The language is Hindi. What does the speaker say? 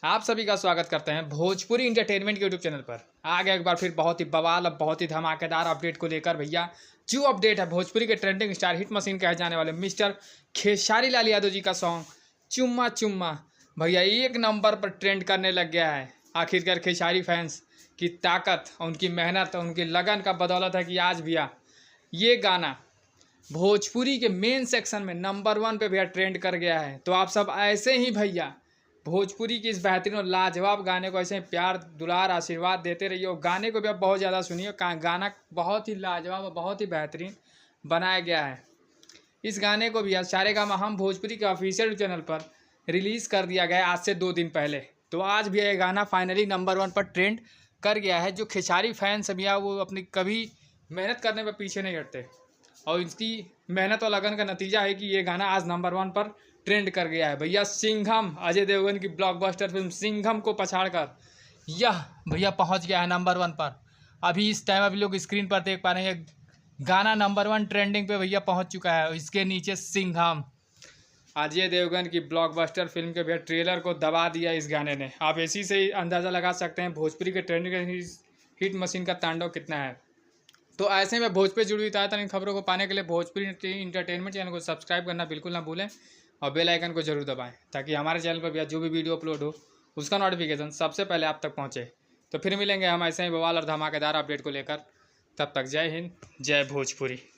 आप सभी का स्वागत करते हैं भोजपुरी इंटरटेनमेंट के यूट्यूब चैनल पर। आ गया एक बार फिर बहुत ही बवाल और बहुत ही धमाकेदार अपडेट को लेकर भैया। जो अपडेट है भोजपुरी के ट्रेंडिंग स्टार हिट मशीन कहे जाने वाले मिस्टर खेसारी लाल यादव जी का सॉन्ग चुम्मा चुम्मा भैया एक नंबर पर ट्रेंड करने लग गया है। आखिरकार खेसारी फैंस की ताकत, उनकी मेहनत, उनकी लगन का बदौलत है कि आज भैया ये गाना भोजपुरी के मेन सेक्शन में नंबर 1 पे भैया ट्रेंड कर गया है। तो आप सब ऐसे ही भैया भोजपुरी की इस बेहतरीन और लाजवाब गाने को ऐसे ही प्यार दुलार आशीर्वाद देते रहिए और गाने को भी आप बहुत ज़्यादा सुनिए। गाना बहुत ही लाजवाब और बहुत ही बेहतरीन बनाया गया है। इस गाने को भी सारेगामा हम भोजपुरी के ऑफिशियल चैनल पर रिलीज़ कर दिया गया आज से 2 दिन पहले। तो आज भी ये गाना फाइनली नंबर 1 पर ट्रेंड कर गया है। जो खेसारी फैंस भैया वो अपनी कभी मेहनत करने पर पीछे नहीं हटते और इसकी मेहनत और लगन का नतीजा है कि ये गाना आज नंबर 1 पर ट्रेंड कर गया है। भैया सिंघम, अजय देवगन की ब्लॉकबस्टर फिल्म सिंघम को पछाड़कर यह भैया पहुंच गया है नंबर 1 पर। अभी इस टाइम अभी लोग स्क्रीन पर देख पा रहे हैं गाना नंबर 1 ट्रेंडिंग पे भैया पहुंच चुका है। इसके नीचे सिंघम, अजय देवगन की ब्लॉकबस्टर फिल्म के भैया ट्रेलर को दबा दिया इस गाने ने। आप इसी से ही अंदाज़ा लगा सकते हैं भोजपुरी के ट्रेंडिंग हिट मशीन का तांडव कितना है। तो ऐसे में भोजपुरी जुड़ी हुई ताज़ा खबरों को पाने के लिए भोजपुरी इंटरटेनमेंट चैनल को सब्सक्राइब करना बिल्कुल ना भूलें और बेल आइकन को जरूर दबाएं ताकि हमारे चैनल पर भी जो भी वीडियो अपलोड हो उसका नोटिफिकेशन सबसे पहले आप तक पहुंचे। तो फिर मिलेंगे हम ऐसे ही बवाल और धमाकेदार अपडेट को लेकर। तब तक जय हिंद, जय भोजपुरी।